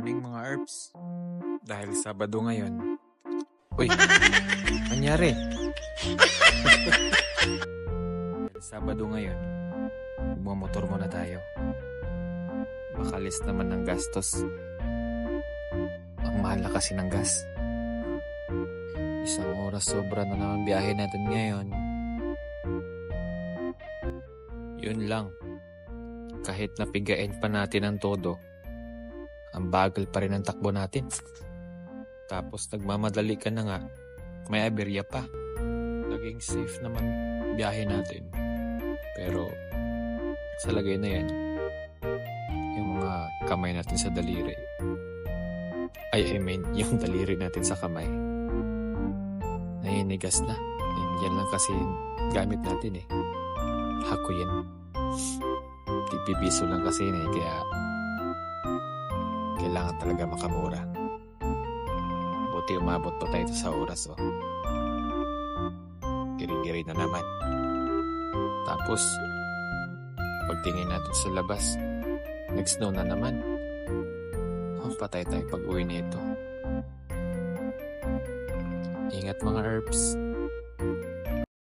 morning mga herbs. Dahil Sabado ngayon. Uy, nangyari? Dahil Sabado ngayon, magmamotor muna tayo. Makalis naman ng gastos. Ang mahal na kasi ng gas. Isang oras sobra na naman biyahe natin ngayon. Yun lang. Kahit napigain pa natin ang todo, ang bagal pa rin ang takbo natin. Tapos nagmamadali ka na nga, may aberya pa. Naging safe naman biyahe natin. Pero sa lagay na yan, yung mga kamay natin sa daliri. I mean, yung daliri natin sa kamay. Naninigas na. Yan lang kasi gamit natin eh. Hako yan. Pipiso lang kasi yun eh. Kaya kailangan talaga makamura. Buti umabot pa tayo sa oras oh. Giri-giri na naman. Tapos pagtingin natin sa labas, nag-snow na naman. Patay tayo pag-uwi nito. Ingat mga herbs.